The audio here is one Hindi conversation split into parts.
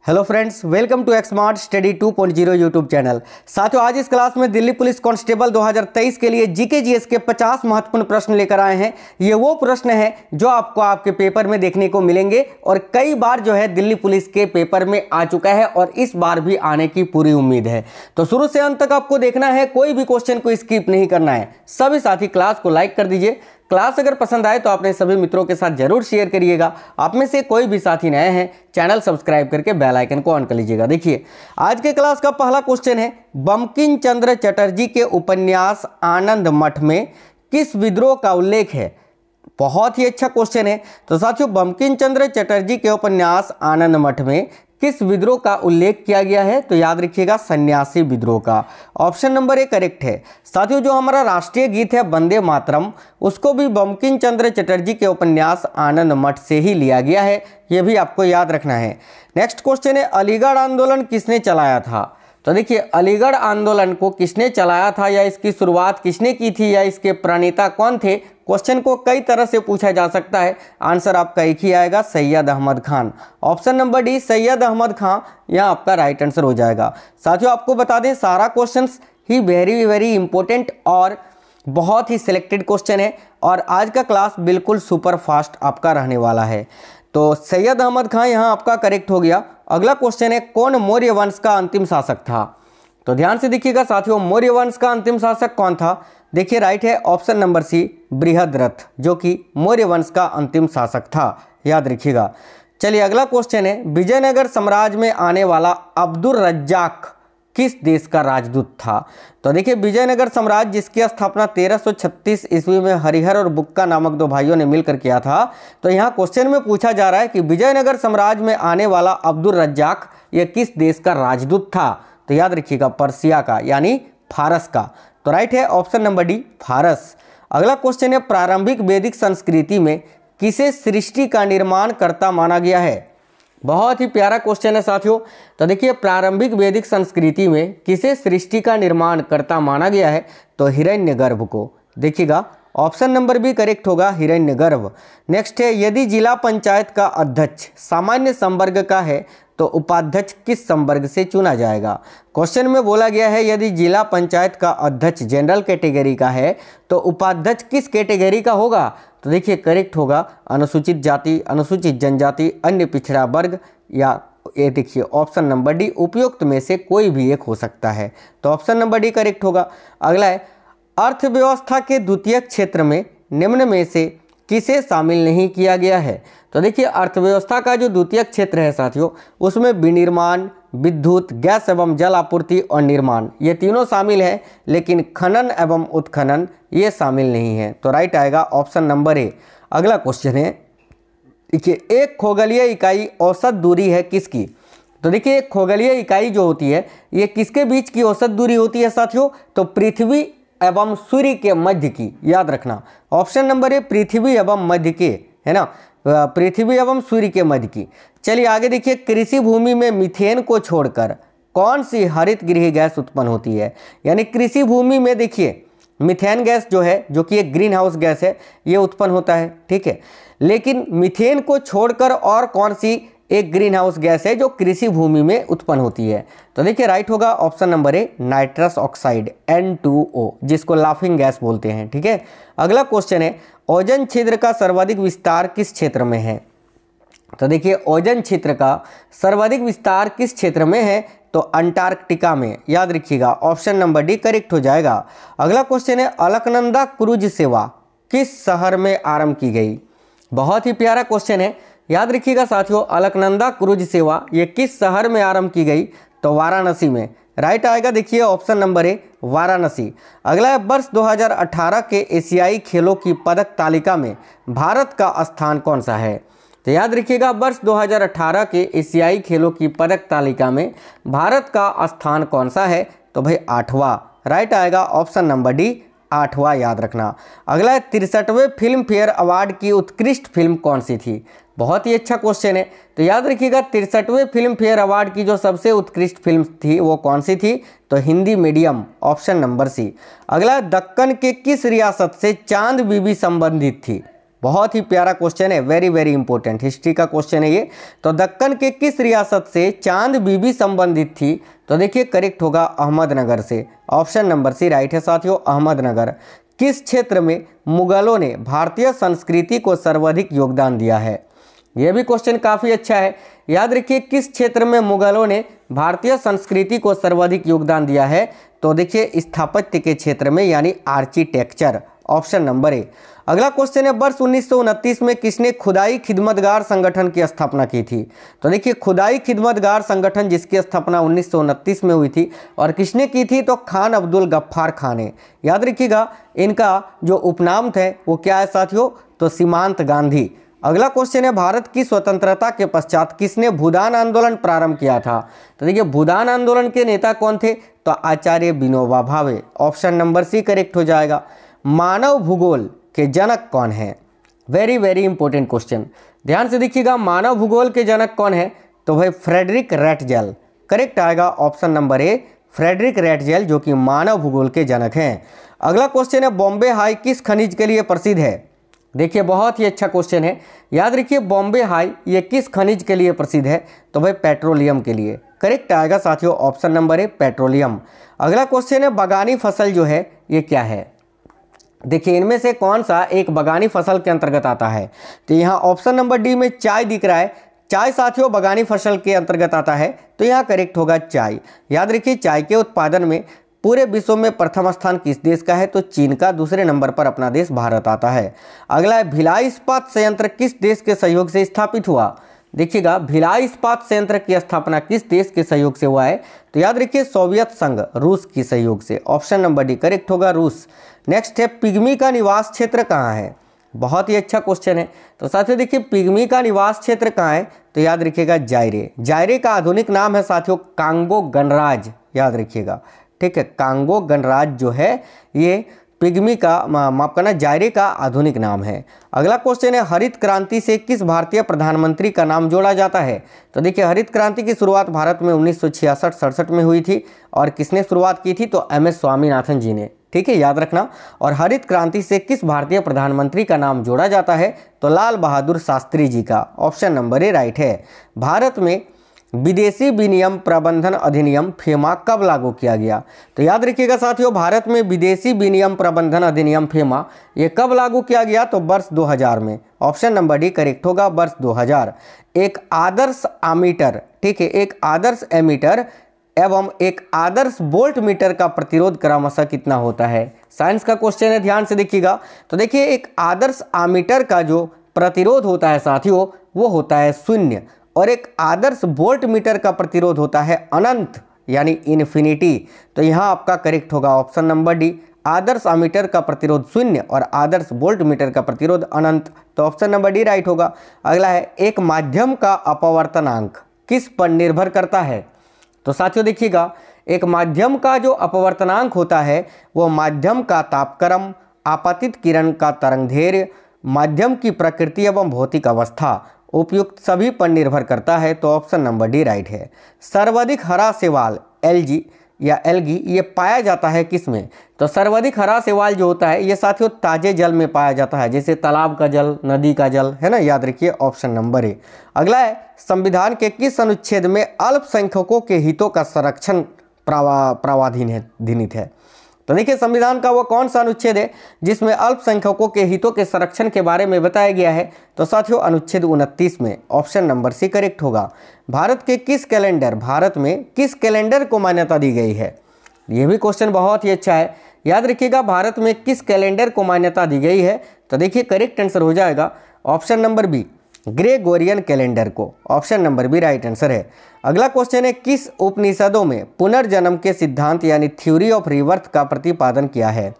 Hello friends, welcome to Exmart study 2.0 YouTube channel. साथियों, आज इस क्लास में दिल्ली पुलिस कांस्टेबल 2023 के लिए जीके जीएस के 50 महत्वपूर्ण प्रश्न लेकर आए हैं। ये वो प्रश्न हैं जो आपको आपके पेपर में देखने को मिलेंगे और कई बार जो है दिल्ली पुलिस के पेपर में आ चुका है और इस बार भी आने की पूरी उम्मीद है। तो शुरू से अंत तक आपको देखना है, कोई भी क्वेश्चन को स्किप नहीं करना है। सभी साथी क्लास को लाइक कर दीजिए। क्लास अगर पसंद आए तो अपने सभी मित्रों के साथ जरूर शेयर करिएगा। आप में से कोई भी साथी नए हैं, चैनल सब्सक्राइब करके बेल आइकन को ऑन कर लीजिएगा। देखिए, आज के क्लास का पहला क्वेश्चन है, बंकिम चंद्र चटर्जी के उपन्यास आनंद मठ में किस विद्रोह का उल्लेख है? बहुत ही अच्छा क्वेश्चन है। तो साथियों, बंकिम चंद्र चटर्जी के उपन्यास आनंद मठ में किस विद्रोह का उल्लेख किया गया है? तो याद रखिएगा, सन्यासी विद्रोह का। ऑप्शन नंबर ए करेक्ट है। साथियों, जो हमारा राष्ट्रीय गीत है वंदे मातरम, उसको भी बंकिम चंद्र चटर्जी के उपन्यास आनंद मठ से ही लिया गया है। यह भी आपको याद रखना है। नेक्स्ट क्वेश्चन है, अलीगढ़ आंदोलन किसने चलाया था? तो देखिए, अलीगढ़ आंदोलन को किसने चलाया था, या इसकी शुरुआत किसने की थी, या इसके प्रणेता कौन थे? क्वेश्चन को कई तरह से पूछा जा सकता है। आंसर आपका एक ही आएगा, Syed Ahmed Khan. Option number D, Syed Ahmed Khan, यह आपका राइट आंसर हो जाएगा। साथियों, आपको बता दें, सारा क्वेश्चंस ही वेरी इंपॉर्टेंट और बहुत ही सिलेक्टेड क्वेश्चन है और आज का क्लास बिल्कुल सुपर फास्ट आपका रहने वाला है। तो सैयद अहमद खान यहाँ आपका करेक्ट हो गया। अगला क्वेश्चन है, कौन मौर्य वंश का अंतिम शासक था? तो ध्यान से देखिएगा साथियों, मौर्य वंश का अंतिम शासक कौन था? देखिए, राइट है ऑप्शन नंबर सी, बृहद्रथ, जो कि मौर्य वंश का अंतिम शासक था। याद रखिएगा। चलिए, अगला क्वेश्चन है, विजयनगर साम्राज्य में आने वाला अब्दुल रज्जाक किस देश का राजदूत था? तो देखिए, विजयनगर साम्राज्य जिसकी स्थापना 1336 ईस्वी में हरिहर और बुक्का नामक दो भाइयों ने मिलकर किया था। तो यहाँ क्वेश्चन में पूछा जा रहा है कि विजयनगर साम्राज्य में आने वाला अब्दुल रज्जाक यह किस देश का राजदूत था? तो याद रखिएगा, पर्सिया का, यानी फारस का। तो राइट है ऑप्शन नंबर डी, फारस। अगला क्वेश्चन है, प्रारंभिक वैदिक संस्कृति में किसे सृष्टि का निर्माण कर्ता माना गया है? बहुत ही प्यारा क्वेश्चन है साथियों। तो देखिए, प्रारंभिक वैदिक संस्कृति में किसे सृष्टि का निर्माण कर्ता माना गया है? तो हिरण्यगर्भ को। देखिएगा, ऑप्शन नंबर बी करेक्ट होगा, हिरण्यगर्भ। नेक्स्ट है, यदि जिला पंचायत का अध्यक्ष सामान्य संवर्ग का है तो उपाध्यक्ष किस संवर्ग से चुना जाएगा? क्वेश्चन में बोला गया है, यदि जिला पंचायत का अध्यक्ष जनरल कैटेगरी का है तो उपाध्यक्ष किस कैटेगरी का होगा? तो देखिए, करेक्ट होगा अनुसूचित जाति, अनुसूचित जनजाति, अन्य पिछड़ा वर्ग, या ये देखिए ऑप्शन नंबर डी, उपयुक्त में से कोई भी एक हो सकता है। तो ऑप्शन नंबर डी करेक्ट होगा। अगला है, अर्थव्यवस्था के द्वितीय क्षेत्र में निम्न में से किसे शामिल नहीं किया गया है? तो देखिए, अर्थव्यवस्था का जो द्वितीय क्षेत्र है साथियों, उसमें विनिर्माण, विद्युत, गैस एवं जल आपूर्ति और निर्माण, ये तीनों शामिल है, लेकिन खनन एवं उत्खनन ये शामिल नहीं है। तो राइट आएगा ऑप्शन नंबर ए। अगला क्वेश्चन है, देखिए, एक खगोलीय इकाई औसत दूरी है किसकी? तो देखिए, एक खगोलीय इकाई जो होती है, ये किसके बीच की औसत दूरी होती है साथियों? तो पृथ्वी एवं सूर्य के मध्य की। याद रखना, ऑप्शन नंबर ए, पृथ्वी एवं मध्य के, है ना, पृथ्वी एवं सूर्य के मध्य की। चलिए आगे देखिए, कृषि भूमि में मीथेन को छोड़कर कौन सी हरित गृह गैस उत्पन्न होती है? यानी कृषि भूमि में देखिए, मीथेन गैस जो है, जो कि एक ग्रीन हाउस गैस है, ये उत्पन्न होता है, ठीक है। लेकिन मीथेन को छोड़कर और कौन सी एक ग्रीन हाउस गैस है जो कृषि भूमि में उत्पन्न होती है? तो देखिए, राइट होगा option number A, nitrous oxide, N2O, जिसको लाफिंग गैस बोलते हैं, ठीक है। अगला क्वेश्चन है, ओजोन छिद्र का सर्वाधिक विस्तार किस क्षेत्र में है? तो देखिए, ओजोन छिद्र का सर्वाधिक विस्तार किस क्षेत्र में है? तो अंटार्कटिका में। याद रखिएगा, ऑप्शन नंबर डी करेक्ट हो जाएगा। अगला क्वेश्चन है, अलकनंदा क्रूज सेवा किस शहर में आरंभ की गई? बहुत ही प्यारा क्वेश्चन है। याद रखिएगा साथियों, अलकनंदा क्रूज सेवा ये किस शहर में आरंभ की गई? तो वाराणसी में। राइट आएगा, देखिए ऑप्शन नंबर ए, वाराणसी। अगला है, वर्ष 2018 के एशियाई खेलों की पदक तालिका में भारत का स्थान कौन सा है? तो याद रखिएगा, वर्ष 2018 के एशियाई खेलों की पदक तालिका में भारत का स्थान कौन सा है? तो भाई 8वां। राइट आएगा ऑप्शन नंबर डी, 8वां। याद रखना। अगला है, 63वें फिल्म फेयर अवार्ड की उत्कृष्ट फिल्म कौन सी थी? बहुत ही अच्छा क्वेश्चन है। तो याद रखिएगा, 63वें फिल्म फेयर अवार्ड की जो सबसे उत्कृष्ट फिल्म थी वो कौन सी थी? तो Hindi medium, option number C. अगला, दक्कन के किस रियासत से चांद बीबी संबंधित थी? बहुत ही प्यारा क्वेश्चन है, वेरी वेरी इंपॉर्टेंट हिस्ट्री का क्वेश्चन है ये। तो दक्कन के किस रियासत से चांद बीबी संबंधित थी? तो देखिए करेक्ट होगा अहमदनगर से। ऑप्शन नंबर सी राइट है साथियों, अहमदनगर। किस क्षेत्र में मुगलों ने भारतीय संस्कृति को सर्वाधिक योगदान दिया है? यह भी क्वेश्चन काफ़ी अच्छा है। याद रखिए किस क्षेत्र में मुगलों ने भारतीय संस्कृति को सर्वाधिक योगदान दिया है? तो देखिए स्थापत्य के क्षेत्र में, यानी आर्किटेक्चर। Option number A. अगला क्वेश्चन है, वर्ष 1929 में किसने खुदाई खिदमतगार संगठन की स्थापना की थी? तो देखिए खुदाई खिदमतगार संगठन जिसकी स्थापना 1929 में हुई थी और किसने की थी? तो खान अब्दुल गफ्फार खान ने। याद रखिएगा इनका जो उपनाम थे वो क्या है साथियों? तो सीमांत गांधी। अगला क्वेश्चन है, भारत की स्वतंत्रता के पश्चात किसने भूदान आंदोलन प्रारंभ किया था? तो देखिए भूदान आंदोलन के नेता कौन थे? तो आचार्य Vinoba Bhave. Option number C correct हो जाएगा। मानव भूगोल के जनक कौन है? वेरी वेरी इंपॉर्टेंट क्वेश्चन, ध्यान से देखिएगा। मानव भूगोल के जनक कौन है? तो भाई फ्रेडरिक रैटजेल। करेक्ट आएगा ऑप्शन नंबर ए, फ्रेडरिक रैटजेल जो कि मानव भूगोल के जनक हैं। अगला क्वेश्चन है, बॉम्बे हाई किस खनिज के लिए प्रसिद्ध है? देखिए बहुत ही अच्छा क्वेश्चन है। याद रखिए बॉम्बे हाई ये किस खनिज के लिए प्रसिद्ध है? तो भाई पेट्रोलियम के लिए। करेक्ट आएगा साथियों ऑप्शन नंबर ए, पेट्रोलियम। अगला क्वेश्चन है, बगानी फसल जो है ये क्या है? देखिए इनमें से कौन सा एक बगानी फसल के अंतर्गत आता है? तो यहाँ ऑप्शन नंबर डी में चाय दिख रहा है। चाय साथियों बगानी फसल के अंतर्गत आता है, तो यहाँ करेक्ट होगा चाय। याद रखिए चाय के उत्पादन में पूरे विश्व में प्रथम स्थान किस देश का है? तो चीन का। दूसरे नंबर पर अपना देश भारत आता है। अगला है, भिलाई इस्पात संयंत्र किस देश के सहयोग से स्थापित हुआ? देखिएगा भिलाई इस्पात संयंत्र की स्थापना किस देश के सहयोग से हुआ है? तो याद रखिए सोवियत संघ, रूस की सहयोग से। ऑप्शन नंबर डी करेक्ट होगा, रूस। नेक्स्ट है, पिग्मी का निवास क्षेत्र कहाँ है? बहुत ही अच्छा क्वेश्चन है। तो साथियों देखिए पिग्मी का निवास क्षेत्र कहाँ है? तो याद रखिएगा जायरे। जायरे का आधुनिक नाम है साथियों कांगो गणराज्य। याद रखिएगा, ठीक है, कांगो गणराज्य जो है ये पिग्मी का, माफ करना, जायरे का आधुनिक नाम है। अगला क्वेश्चन है, हरित क्रांति से किस भारतीय प्रधानमंत्री का नाम जोड़ा जाता है? तो देखिए हरित क्रांति की शुरुआत भारत में 1966-67 में हुई थी और किसने शुरुआत की थी? तो MS स्वामीनाथन जी ने। ठीक है, याद रखना। और हरित क्रांति से किस भारतीय प्रधानमंत्री का नाम जोड़ा जाता है? तो लाल बहादुर शास्त्री जी का। ऑप्शन नंबर ए राइट है। भारत में विदेशी विनिमय प्रबंधन अधिनियम फेमा कब लागू किया गया? तो याद रखिएगा साथियों भारत में विदेशी विनिमय प्रबंधन अधिनियम फेमा ये कब लागू किया गया? तो वर्ष 2000 में। ऑप्शन नंबर डी करेक्ट होगा, वर्ष 2000। एक आदर्श आमीटर, ठीक है, एक आदर्श एमीटर एवं एक आदर्श वोल्ट मीटर का प्रतिरोध क्रमशः कितना होता है? साइंस का क्वेश्चन है, ध्यान से देखिएगा। तो देखिए एक आदर्श आमीटर का जो प्रतिरोध होता है साथियों वो होता है 0 और एक आदर्श वोल्ट मीटर का प्रतिरोध होता है अनंत, यानी इन्फिनिटी। तो यहाँ आपका करेक्ट होगा ऑप्शन नंबर डी, आदर्श आमीटर का प्रतिरोध 0 और आदर्श वोल्ट मीटर का प्रतिरोध अनंत। तो ऑप्शन नंबर डी राइट होगा। अगला है, एक माध्यम का अपवर्तनांक किस पर निर्भर करता है? तो साथियों देखिएगा एक माध्यम का जो अपवर्तनांक होता है वो माध्यम का तापक्रम, आपतित किरण का तरंगदैर्घ्य, माध्यम की प्रकृति एवं भौतिक अवस्था, उपयुक्त सभी पर निर्भर करता है। तो ऑप्शन नंबर डी राइट है। सर्वाधिक हरा शैवाल एल्गी या एल्गी ये पाया जाता है किस में? तो सर्वाधिक हरा शैवाल जो होता है ये साथियों ताजे जल में पाया जाता है, जैसे तालाब का जल, नदी का जल, है ना। याद रखिए ऑप्शन नंबर ए। अगला है, संविधान के किस अनुच्छेद में अल्पसंख्यकों के हितों का संरक्षण प्रावधानित है? तो देखिए संविधान का वो कौन सा अनुच्छेद है जिसमें अल्पसंख्यकों के हितों के संरक्षण के बारे में बताया गया है? तो साथियों अनुच्छेद 29 में। ऑप्शन नंबर सी करेक्ट होगा। भारत में किस कैलेंडर को मान्यता दी गई है? यह भी क्वेश्चन बहुत ही अच्छा है। याद रखिएगा भारत में किस कैलेंडर को मान्यता दी गई है? तो देखिए करेक्ट आंसर हो जाएगा option number B, Gregorian calendar को। Option number B right answer है। अगला क्वेश्चन है, किस उपनिषदों में पुनर्जन्म के सिद्धांत यानी थ्योरी ऑफ रीबर्थ का प्रतिपादन किया है?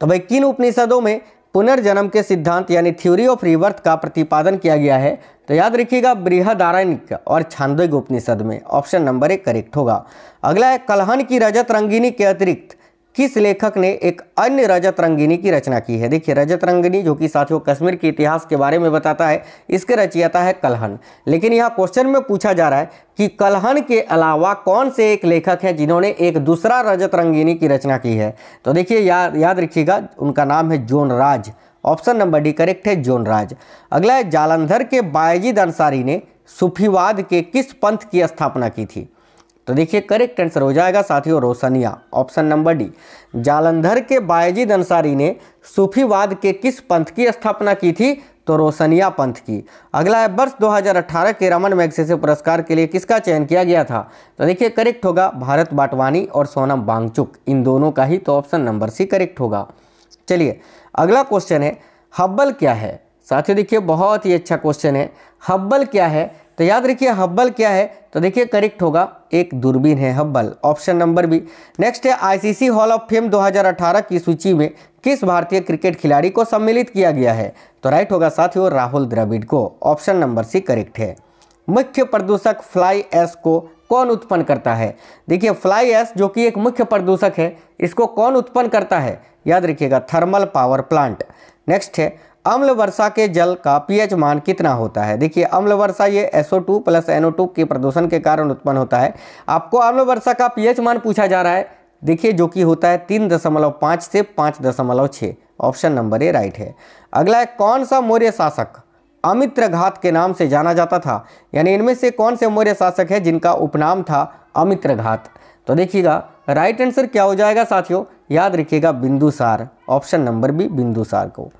तो भाई किन उपनिषदों में पुनर्जन्म के सिद्धांत यानी थ्योरी ऑफ रीबर्थ का प्रतिपादन किया गया है? तो याद रखिएगा बृहदारण्यक और छांदोग्य उपनिषद में। ऑप्शन नंबर ए करेक्ट होगा। अगला है, कल्हण की रजत रंगिनी के अतिरिक्त किस लेखक ने एक अन्य रजत रंगिनी की रचना की है? देखिए रजत रंगिनी जो कि साथियों कश्मीर के इतिहास के बारे में बताता है, इसके रचयिता है कल्हण। लेकिन यहाँ क्वेश्चन में पूछा जा रहा है कि कल्हण के अलावा कौन से एक लेखक है जिन्होंने एक दूसरा रजत रंगिनी की रचना की है? तो देखिए याद रखिएगा उनका नाम है जोन राज। ऑप्शन नंबर डी करेक्ट है, जोनराज। अगला है, जालंधर के बायजीद अंसारी ने सूफीवाद के किस पंथ की स्थापना की थी? तो देखिए करेक्ट आंसर हो जाएगा साथियों रोशनिया, ऑप्शन नंबर डी। जालंधर के बायजीद अंसारी ने सूफीवाद के किस पंथ की स्थापना की थी? तो रोशनिया पंथ की। अगला है, वर्ष 2018 के रमन मैगसेसे पुरस्कार के लिए किसका चयन किया गया था? तो देखिए करेक्ट होगा भारत बाटवानी और सोनम वांगचुक, इन दोनों का ही, तो ऑप्शन नंबर सी करेक्ट होगा। चलिए अगला क्वेश्चन है, हब्बल क्या है? साथियों देखिए बहुत ही अच्छा क्वेश्चन है, हब्बल क्या है? तो याद रखिए हब्बल क्या है? तो देखिए करेक्ट होगा, एक दूरबीन है Hubble, option number B. Next है, आईसीसी हॉल ऑफ फेम 2018 की सूची में किस भारतीय क्रिकेट खिलाड़ी को सम्मिलित किया गया है? तो राइट होगा साथियों राहुल द्रविड़ को, ऑप्शन नंबर सी करेक्ट है। मुख्य प्रदूषक फ्लाई ऐश को कौन उत्पन्न करता है? देखिए फ्लाई ऐश जो कि एक मुख्य प्रदूषक है, इसको कौन उत्पन्न करता है? याद रखिएगा थर्मल पावर प्लांट। नेक्स्ट है, अम्ल वर्षा के जल का पीएच मान कितना होता है? देखिए अम्ल वर्षा ये SO2 प्लस NO2 के प्रदूषण के कारण उत्पन्न होता है। आपको अम्ल वर्षा का पीएच मान पूछा जा रहा है, देखिए जो कि होता है 3.5 से 5.6, ऑप्शन नंबर ए राइट है। अगला है, कौन सा मौर्य शासक अमित्रघात के नाम से जाना जाता था? यानी इनमें से कौन से मौर्य शासक है जिनका उपनाम था अमित्रघात? तो देखिएगा राइट आंसर क्या हो जाएगा साथियों, याद रखिएगा Bindusara, option number B Bindusara को।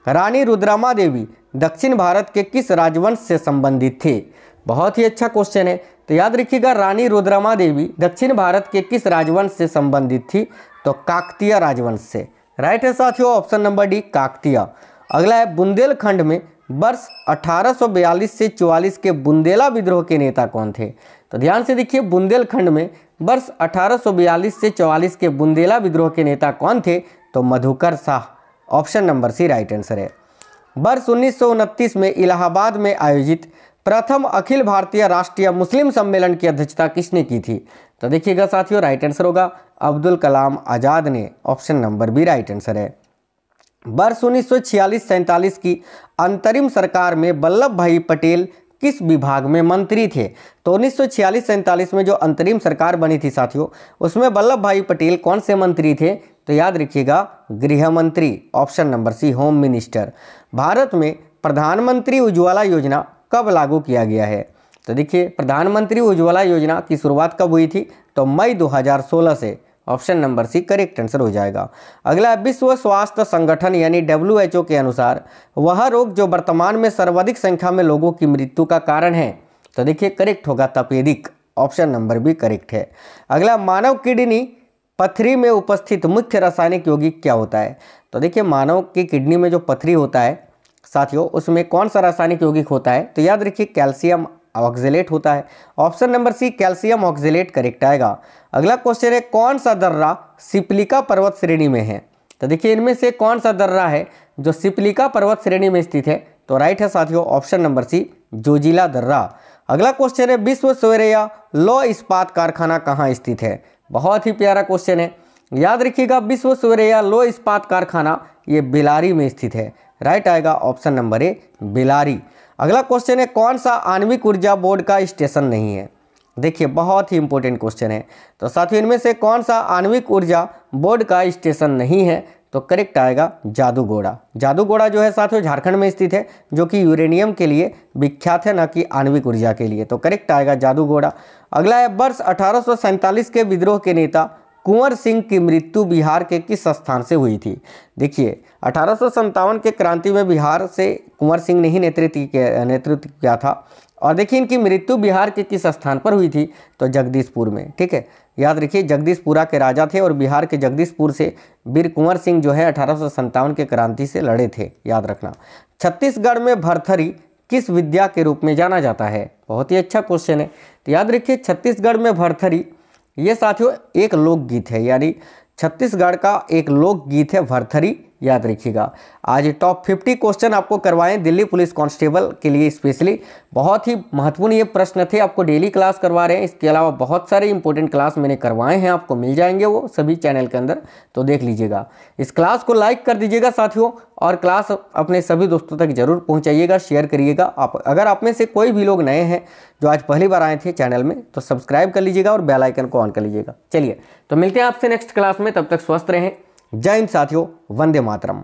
रानी रुद्रमा देवी दक्षिण भारत के किस राजवंश से संबंधित थे? बहुत ही अच्छा क्वेश्चन है, तो याद रखिएगा रानी रुद्रमा देवी दक्षिण भारत के किस राजवंश से संबंधित थी? तो काकतीय राजवंश से, राइट है साथियों, ऑप्शन नंबर डी काकतीय। अगला है, बुंदेलखंड में वर्ष 1842 से 44 के बुंदेला विद्रोह के नेता कौन थे? तो ध्यान से देखिए बुंदेलखंड में वर्ष 1842 से 44 के बुंदेला विद्रोह के नेता कौन थे? तो Madhukar Shah, option number C right answer है। वर्ष 1929 में इलाहाबाद में आयोजित प्रथम अखिल भारतीय राष्ट्रीय मुस्लिम सम्मेलन की अध्यक्षता किसने की थी? तो देखिएगा साथियों राइट आंसर होगा अब्दुल कलाम आज़ाद ने, option number B right answer है। वर्ष 1946-47 की अंतरिम सरकार में वल्लभ भाई पटेल किस विभाग में मंत्री थे? तो 1946-47 में जो अंतरिम सरकार बनी थी साथियों, उसमें वल्लभ भाई पटेल कौन से मंत्री थे? तो याद रखिएगा गृह मंत्री, option number C home minister. Bharat में प्रधानमंत्री उज्ज्वला योजना कब लागू किया गया है? तो देखिए प्रधानमंत्री उज्ज्वला योजना की शुरुआत कब हुई थी? तो मई 2016 से, option number C correct answer हो जाएगा। अगला, विश्व स्वास्थ्य संगठन यानी WHO के अनुसार वह रोग जो वर्तमान में सर्वाधिक संख्या में लोगों की मृत्यु का कारण है? तो देखिए करेक्ट होगा तपेदिक, ऑप्शन नंबर बी करेक्ट है। अगला, मानव किडनी पथरी में उपस्थित मुख्य रासायनिक यौगिक क्या होता है? तो देखिए मानव की किडनी में जो पथरी होता है साथियों, उसमें कौन सा रासायनिक यौगिक होता है? तो याद रखिए कैल्शियम ऑक्जेलेट होता है, option number C calcium oxalate correct आएगा। अगला क्वेश्चन है, कौन सा दर्रा सिप्लिका पर्वत श्रेणी में है? तो देखिए इनमें से कौन सा दर्रा है जो सिप्लिका पर्वत श्रेणी में स्थित है? तो राइट है साथियों, ऑप्शन नंबर सी जोजिला दर्रा। अगला क्वेश्चन है, विश्व सूर्या लौह इस्पात कारखाना कहाँ स्थित है? बहुत ही प्यारा क्वेश्चन है, याद रखिएगा विश्व सूर्या लौह इस्पात कारखाना ये बेलारी में स्थित है, राइट आएगा ऑप्शन नंबर ए बेलारी। अगला क्वेश्चन है, कौन सा आणविक ऊर्जा बोर्ड का स्टेशन नहीं है? देखिए बहुत ही इंपॉर्टेंट क्वेश्चन है, तो साथियों इनमें से कौन सा आणविक ऊर्जा बोर्ड का स्टेशन नहीं है? तो करेक्ट आएगा जादूगोड़ा। जादूगोड़ा जो है साथियों झारखंड में स्थित है, जो कि यूरेनियम के लिए विख्यात है, न कि आणविक ऊर्जा के लिए, तो करेक्ट आएगा जादूगोड़ा। अगला है, वर्ष 1847 के विद्रोह के नेता कुंवर सिंह की मृत्यु बिहार के किस स्थान से हुई थी? देखिए 1857 के क्रांति में बिहार से कुंवर सिंह ने ही नेतृत्व किया था, और देखिए इनकी मृत्यु बिहार के किस स्थान पर हुई थी? तो जगदीशपुर में, ठीक है, याद रखिए जगदीशपुरा के राजा थे और बिहार के जगदीशपुर से वीर कुंवर सिंह जो है 1857 के क्रांति से लड़े थे, याद रखना। छत्तीसगढ़ में भरथरी किस विद्या के रूप में जाना जाता है? बहुत ही अच्छा क्वेश्चन है, तो याद रखिए छत्तीसगढ़ में भरथरी ये साथियों एक लोकगीत है, यानी छत्तीसगढ़ का एक लोकगीत है भरथरी, याद रखिएगा। आज टॉप 50 क्वेश्चन आपको करवाए दिल्ली पुलिस कांस्टेबल के लिए स्पेशली, बहुत ही महत्वपूर्ण ये प्रश्न थे, आपको डेली क्लास करवा रहे हैं। इसके अलावा बहुत सारे इंपॉर्टेंट क्लास मैंने करवाए हैं, आपको मिल जाएंगे वो सभी चैनल के अंदर, तो देख लीजिएगा। इस क्लास को लाइक कर दीजिएगा साथियों, और क्लास अपने सभी दोस्तों तक जरूर पहुँचाइएगा, शेयर करिएगा। अगर आप में से कोई भी लोग नए हैं जो आज पहली बार आए थे चैनल में, तो सब्सक्राइब कर लीजिएगा और बेल आइकन को ऑन कर लीजिएगा। चलिए तो मिलते हैं आपसे नेक्स्ट क्लास में, तब तक स्वस्थ रहें। जय हिंद साथियों, वंदे मातरम।